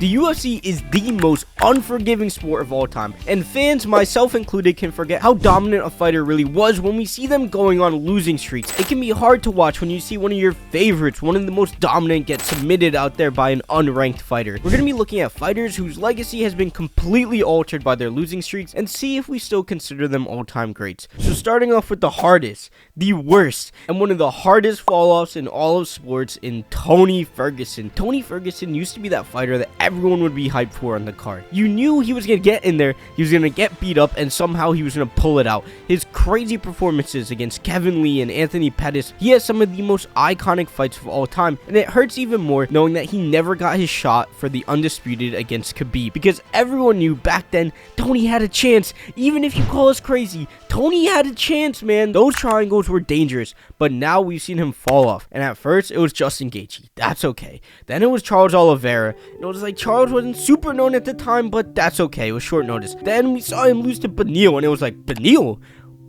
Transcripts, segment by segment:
The UFC is the most unforgiving sport of all time, and fans, myself included, can forget how dominant a fighter really was when we see them going on losing streaks. It can be hard to watch when you see one of your favorites, one of the most dominant, get submitted out there by an unranked fighter. We're going to be looking at fighters whose legacy has been completely altered by their losing streaks and see if we still consider them all-time greats. So starting off with the hardest, the worst, and one of the hardest fall-offs in all of sports in Tony Ferguson. Tony Ferguson used to be that fighter that everyone would be hyped for on the card. You knew he was going to get in there, he was going to get beat up, and somehow he was going to pull it out. His crazy performances against Kevin Lee and Anthony Pettis, he has some of the most iconic fights of all time, and it hurts even more knowing that he never got his shot for the undisputed against Khabib, because everyone knew back then Tony had a chance. Even if you call us crazy, Tony had a chance, man. Those triangles were dangerous, but now we've seen him fall off. And at first, it was Justin Gaethje. That's okay. Then it was Charles Oliveira. And it was like Charles wasn't super known at the time, but that's okay. It was short notice. Then we saw him lose to Beneil, and it was like, Beneil?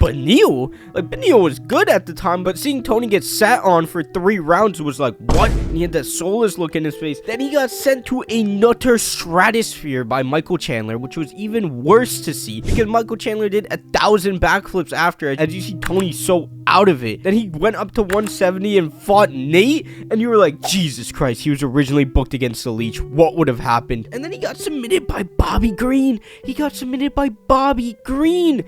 Like, Beneil was good at the time, but seeing Tony get sat on for 3 rounds was like, what? And he had that soulless look in his face. Then he got sent to a nutter stratosphere by Michael Chandler, which was even worse to see because Michael Chandler did 1,000 backflips after, as you see Tony so out of it. Then he went up to 170 and fought Nate, and you were like, Jesus Christ, he was originally booked against the Leech. What would have happened? And then he got submitted by Bobby Green.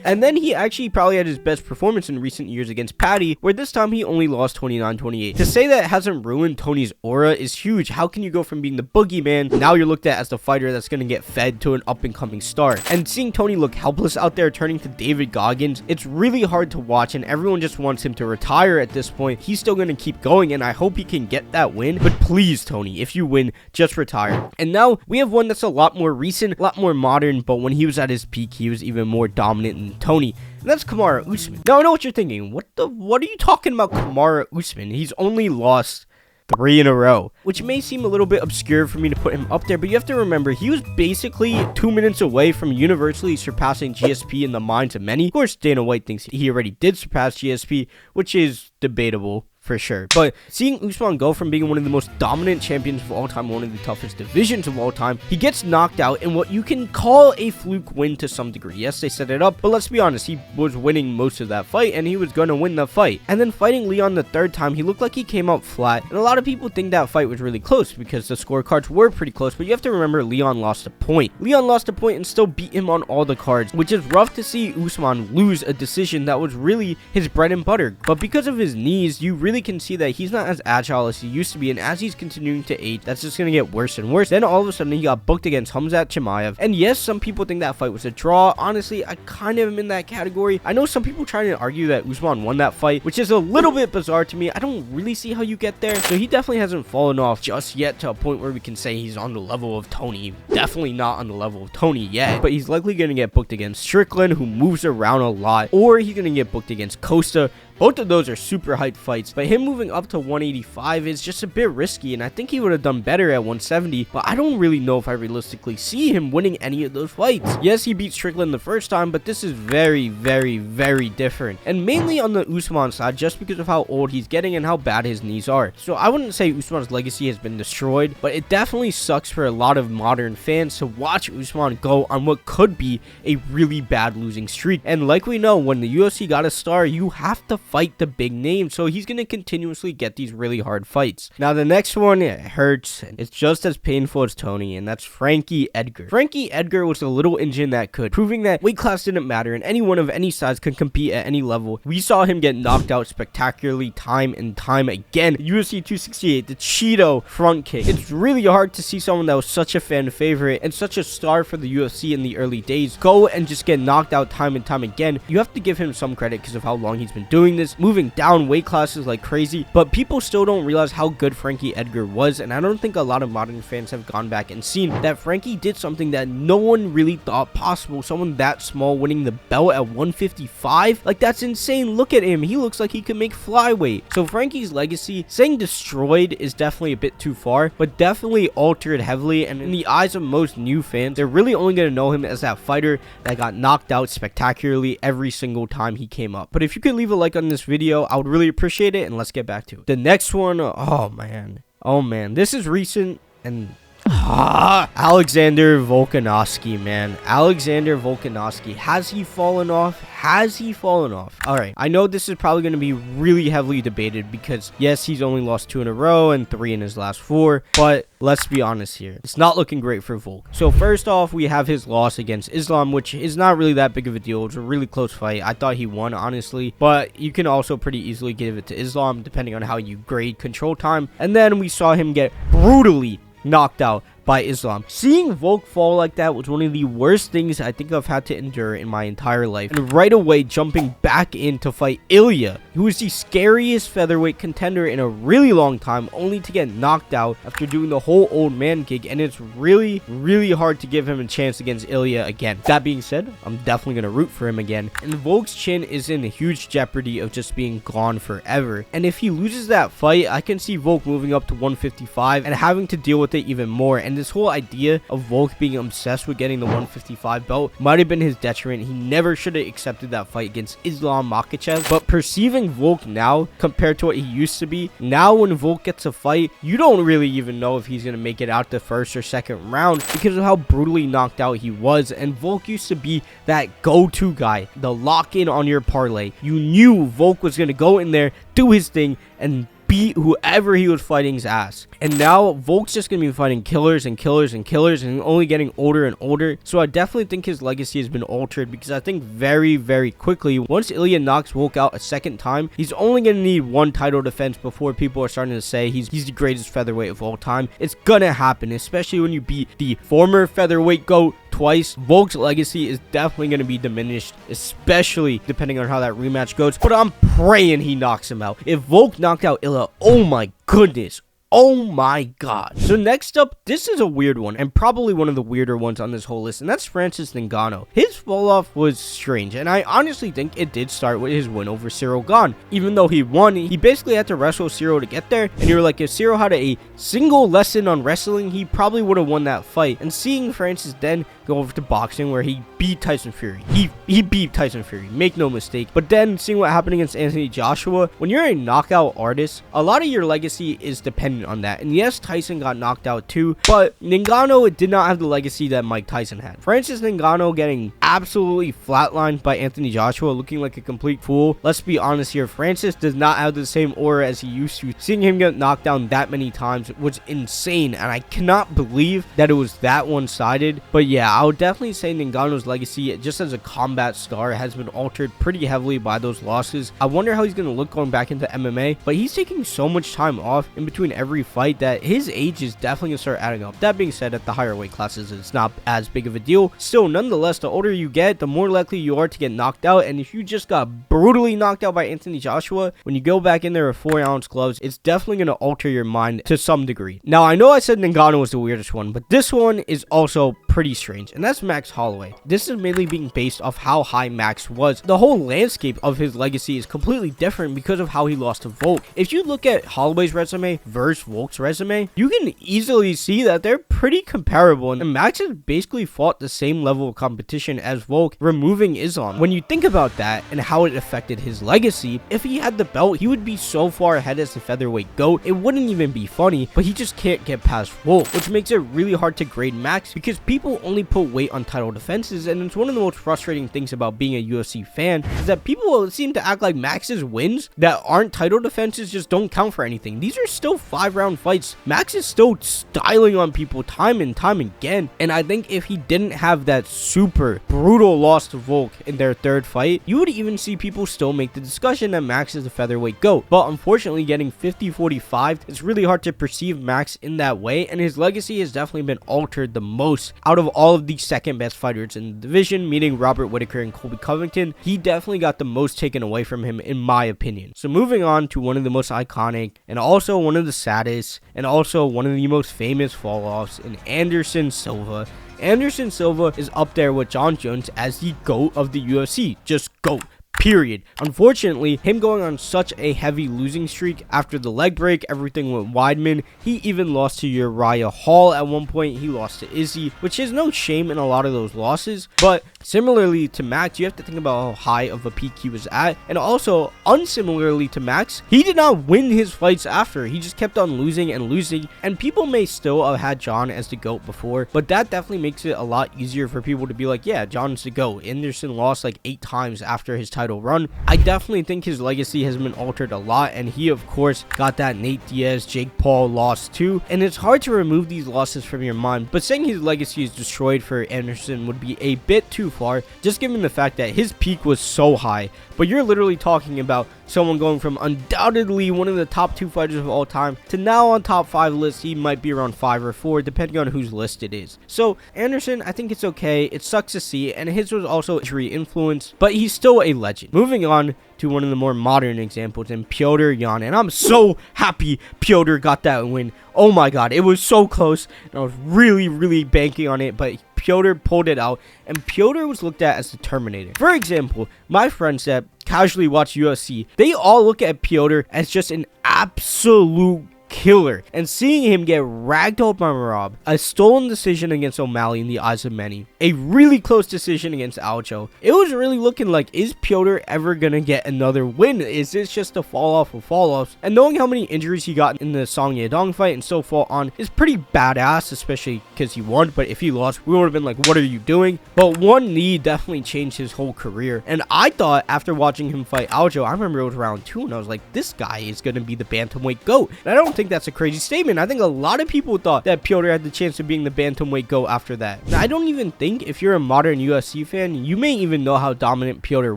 And then he actually probably had his best performance in recent years against Paddy, where this time he only lost 29-28. To say that it hasn't ruined Tony's aura is huge. How can you go from being the boogeyman, now you're looked at as the fighter that's going to get fed, to an up-and-coming star? And seeing Tony look helpless out there turning to David Goggins, it's really hard to watch, and everyone just wants him to retire at this point. He's still going to keep going, and I hope he can get that win, but please, Tony, if you win, just retire. And now we have one that's a lot more recent, a lot more modern, but when he was at his peak, he was even more dominant than Tony. And that's Kamara Usman. Now, I know what you're thinking. What are you talking about, Kamara Usman? He's only lost 3 in a row, which may seem a little bit obscure for me to put him up there, but you have to remember, he was basically 2 minutes away from universally surpassing GSP in the minds of many. Of course, Dana White thinks he already did surpass GSP, which is debatable for sure. But seeing Usman go from being one of the most dominant champions of all time, one of the toughest divisions of all time, he gets knocked out in what you can call a fluke win to some degree. Yes, they set it up, but let's be honest, he was winning most of that fight, and he was going to win the fight. And then fighting Leon the 3rd time, he looked like he came out flat, and a lot of people think that fight was really close because the scorecards were pretty close, but you have to remember Leon lost a point. Leon lost a point and still beat him on all the cards, which is rough to see Usman lose a decision that was really his bread and butter. But because of his knees, you really can see that he's not as agile as he used to be, and as he's continuing to age, that's just going to get worse and worse. Then all of a sudden he got booked against Khamzat Chimaev, and yes, some people think that fight was a draw. Honestly, I kind of am in that category. I know some people trying to argue that Usman won that fight, which is a little bit bizarre to me. I don't really see how you get there. So he definitely hasn't fallen off just yet to a point where we can say he's on the level of Tony. Definitely not on the level of Tony yet, but he's likely going to get booked against Strickland, who moves around a lot, or he's going to get booked against Costa. Both of those are super hyped fights, but him moving up to 185 is just a bit risky, and I think he would have done better at 170, but I don't really know if I realistically see him winning any of those fights. Yes, he beat Strickland the first time, but this is very, very, very different, and mainly on the Usman side, just because of how old he's getting and how bad his knees are. So I wouldn't say Usman's legacy has been destroyed, but it definitely sucks for a lot of modern fans to watch Usman go on what could be a really bad losing streak. And like we know, when the UFC got a star, you have to fight the big name, so he's going to continuously get these really hard fights. Now the next one, it hurts. It's just as painful as Tony, and that's Frankie Edgar. Frankie Edgar was a little engine that could, proving that weight class didn't matter and anyone of any size could compete at any level. We saw him get knocked out spectacularly time and time again. UFC 268, the Cheeto front kick. It's really hard to see someone that was such a fan favorite and such a star for the UFC in the early days go and just get knocked out time and time again. You have to give him some credit because of how long he's been doing this, moving down weight classes like crazy, but people still don't realize how good Frankie Edgar was, and I don't think a lot of modern fans have gone back and seen that Frankie did something that no one really thought possible. Someone that small winning the belt at 155, like, that's insane. Look at him, he looks like he could make flyweight. So Frankie's legacy, saying destroyed is definitely a bit too far, but definitely altered heavily, and in the eyes of most new fans, they're really only going to know him as that fighter that got knocked out spectacularly every single time he came up. But if you could leave a like on this video, I would really appreciate it, and let's get back to it. The next one, oh man, this is recent, and Alexander Volkanovski, man. Alexander Volkanovski. Has he fallen off? Has he fallen off? All right. I know this is probably going to be really heavily debated because, yes, he's only lost 2 in a row and 3 in his last 4. But let's be honest here. It's not looking great for Volk. So first off, we have his loss against Islam, which is not really that big of a deal. It was a really close fight. I thought he won, honestly. But you can also pretty easily give it to Islam, depending on how you grade control time. And then we saw him get brutally knocked out by Islam. Seeing Volk fall like that was one of the worst things I think I've had to endure in my entire life. And right away, jumping back in to fight Ilya, who is the scariest featherweight contender in a really long time, only to get knocked out after doing the whole old man gig. And it's really, really hard to give him a chance against Ilya again. That being said, I'm definitely going to root for him again. And Volk's chin is in huge jeopardy of just being gone forever. And if he loses that fight, I can see Volk moving up to 155 and having to deal with it even more. And this whole idea of Volk being obsessed with getting the 155 belt might have been his detriment. He never should have accepted that fight against Islam Makhachev. But perceiving Volk now compared to what he used to be, now when Volk gets a fight, you don't really even know if he's going to make it out the first or second round because of how brutally knocked out he was. And Volk used to be that go-to guy, the lock-in on your parlay. You knew Volk was going to go in there, do his thing, and beat whoever he was fighting's ass. And now Volk's just gonna be fighting killers and killers and killers and only getting older and older. So I definitely think his legacy has been altered because I think very, very quickly, once Ilya knocks Volk out a second time, he's only gonna need one title defense before people are starting to say he's the greatest featherweight of all time. It's gonna happen, especially when you beat the former featherweight GOAT twice. Volk's legacy is definitely going to be diminished, especially depending on how that rematch goes. But I'm praying he knocks him out. If Volk knocked out Ilya, oh my goodness. Oh my god. So next up, this is a weird one and probably one of the weirder ones on this whole list, and that's Francis Ngannou. His fall off was strange, and I honestly think it did start with his win over Cyril Gane. Even though he won, he basically had to wrestle Cyril to get there, and you were like, if Cyril had a single lesson on wrestling, he probably would have won that fight. And seeing Francis then go over to boxing where he beat Tyson Fury. He beat Tyson Fury, make no mistake. But then seeing what happened against Anthony Joshua, when you're a knockout artist, a lot of your legacy is dependent on that. And yes, Tyson got knocked out too, but Ngannou did not have the legacy that Mike Tyson had. Francis Ngannou getting absolutely flatlined by Anthony Joshua, looking like a complete fool. Let's be honest here, Francis does not have the same aura as he used to. Seeing him get knocked down that many times was insane, and I cannot believe that it was that one-sided. But yeah, I would definitely say Ngannou's legacy just as a combat star has been altered pretty heavily by those losses. I wonder how he's going to look going back into MMA, but he's taking so much time off in between every fight that his age is definitely going to start adding up. That being said, at the higher weight classes, it's not as big of a deal. Still, nonetheless, the older you get, the more likely you are to get knocked out. And if you just got brutally knocked out by Anthony Joshua, when you go back in there with 4-ounce gloves, it's definitely going to alter your mind to some degree. Now, I know I said Ngannou was the weirdest one, but this one is also pretty strange, and that's Max Holloway. This is mainly being based off how high Max was. The whole landscape of his legacy is completely different because of how he lost to Volk. If you look at Holloway's resume versus Volk's resume, you can easily see that they're pretty comparable, and Max has basically fought the same level of competition as Volk, removing Islam. When you think about that and how it affected his legacy, if he had the belt, he would be so far ahead as the featherweight GOAT, it wouldn't even be funny, but he just can't get past Volk, which makes it really hard to grade Max because people only put weight on title defenses. And it's one of the most frustrating things about being a UFC fan is that people seem to act like Max's wins that aren't title defenses just don't count for anything. These are still 5-round fights. Max is still styling on people time and time again, and I think if he didn't have that super brutal loss to Volk in their third fight, you would even see people still make the discussion that Max is the featherweight GOAT. But unfortunately, getting 50-45, it's really hard to perceive Max in that way, and his legacy has definitely been altered the most out of all of the second best fighters in the division, meaning Robert Whittaker and Colby Covington. He definitely got the most taken away from him, in my opinion. So moving on to one of the most iconic and also one of the saddest and also one of the most famous fall-offs in Anderson Silva. Anderson Silva is up there with Jon Jones as the GOAT of the UFC. Just GOAT. period. Unfortunately, him going on such a heavy losing streak after the leg break, everything went Weidman. He even lost to Uriah Hall at one point. He lost to Izzy, which is no shame in a lot of those losses. But similarly to Max, you have to think about how high of a peak he was at. And also, unsimilarly to Max, he did not win his fights after. He just kept on losing and losing. And people may still have had John as the GOAT before, but that definitely makes it a lot easier for people to be like, yeah, John's the GOAT. Anderson lost like 8 times after his title run. I definitely think his legacy has been altered a lot, and he of course got that Nate Diaz, Jake Paul loss too, and it's hard to remove these losses from your mind, but saying his legacy is destroyed for Anderson would be a bit too far, just given the fact that his peak was so high. But you're literally talking about someone going from undoubtedly one of the top 2 fighters of all time to now on top 5 lists. He might be around 5 or 4 depending on whose list it is. So Anderson, I think it's okay. It sucks to see, and his was also injury influence, but he's still a legend. Moving on to one of the more modern examples in Petr Yan, and I'm so happy Petr got that win. Oh my god, it was so close, and I was really banking on it, but Petr pulled it out, and Petr was looked at as the Terminator. For example, my friends that casually watch UFC, they all look at Petr as just an absolute killer, and seeing him get ragdolled by Marab, a stolen decision against O'Malley in the eyes of many, a really close decision against Aljo, it was really looking like, is Petr ever gonna get another win? Is this just a fall off of fall offs? And knowing how many injuries he got in the Song Yadong fight and so far on is pretty badass, especially because he won. But if he lost, we would have been like, what are you doing? But one knee definitely changed his whole career, and I thought after watching him fight Aljo, I remember it was round 2, and I was like, this guy is gonna be the bantamweight GOAT. And I don't think that's a crazy statement. I think a lot of people thought that Petr had the chance of being the bantamweight GOAT after that. Now, I don't even think, if you're a modern UFC fan, you may even know how dominant Petr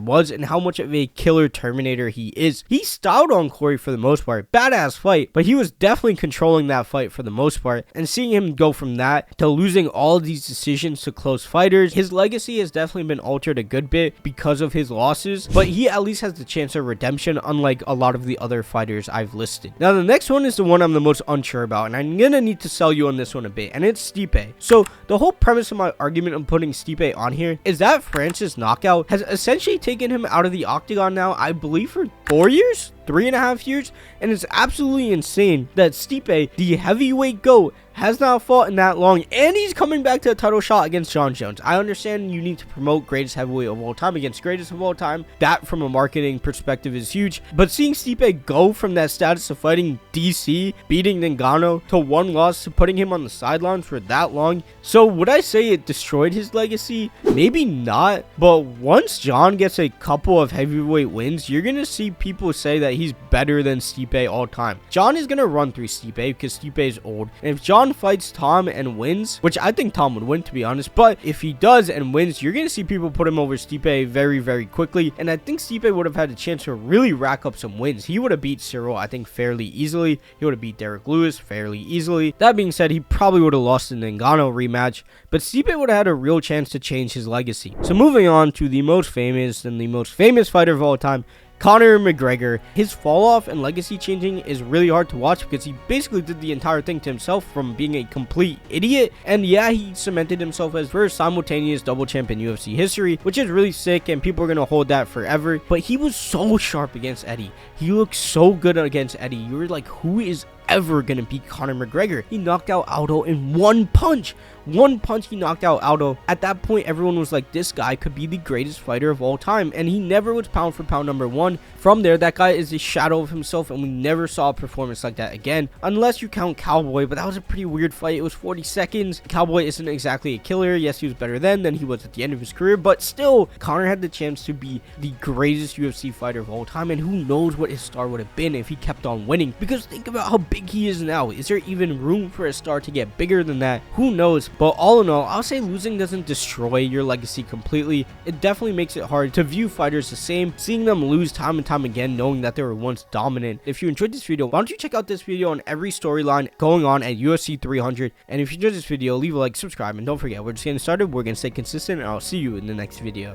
was and how much of a killer Terminator he is. He styled on Corey for the most part. Badass fight, but he was definitely controlling that fight for the most part. And seeing him go from that to losing all of these decisions to close fighters, his legacy has definitely been altered a good bit because of his losses, but he at least has the chance of redemption, unlike a lot of the other fighters I've listed. Now, the next one is the one I'm the most unsure about, and I'm gonna need to sell you on this one a bit, and it's Stipe. So the whole premise of my argument of putting Stipe on here is that Francis knockout has essentially taken him out of the octagon now, I believe, for 4 years, 3.5 years, and it's absolutely insane that Stipe, the heavyweight GOAT, has not fought in that long, and he's coming back to a title shot against Jon Jones. I understand you need to promote greatest heavyweight of all time against greatest of all time. That, from a marketing perspective, is huge. But seeing Stipe go from that status of fighting DC, beating Ngannou, to 1 loss, to putting him on the sidelines for that long. So would I say it destroyed his legacy? Maybe not. But once Jon gets a couple of heavyweight wins, you're going to see people say that he's better than Stipe all time. Jon is going to run through Stipe because Stipe is old. And if Jon fights Tom and wins, which I think Tom would win, to be honest, but if he does and wins, you're going to see people put him over Stipe very quickly, and I think Stipe would have had a chance to really rack up some wins. He would have beat Cyril, I think, fairly easily. He would have beat Derek Lewis fairly easily. That being said, he probably would have lost in the Ngannou rematch, but Stipe would have had a real chance to change his legacy. So moving on to the most famous and the most famous fighter of all time, Conor McGregor. His fall off and legacy changing is really hard to watch because he basically did the entire thing to himself from being a complete idiot. And yeah, he cemented himself as first simultaneous double champ in UFC history, which is really sick, and people are going to hold that forever. But he was so sharp against Eddie. He looked so good against Eddie. You were like, who is ever gonna beat Conor McGregor? He knocked out Aldo in 1 punch. 1 punch, he knocked out Aldo. At that point, everyone was like, this guy could be the greatest fighter of all time, and he never was pound for pound #1. From there, that guy is a shadow of himself, and we never saw a performance like that again, unless you count Cowboy. But that was a pretty weird fight. It was 40 seconds. Cowboy isn't exactly a killer. Yes, he was better then than he was at the end of his career, but still, Conor had the chance to be the greatest UFC fighter of all time, and who knows what his star would have been if he kept on winning. Because think about how big he is now. Is there even room for a star to get bigger than that? Who knows? But all in all, I'll say losing doesn't destroy your legacy completely. It definitely makes it hard to view fighters the same, seeing them lose time and time again, knowing that they were once dominant. If you enjoyed this video, why don't you check out this video on every storyline going on at UFC 300? And if you enjoyed this video, leave a like, subscribe, and don't forget, we're just getting started. We're gonna stay consistent, and I'll see you in the next video.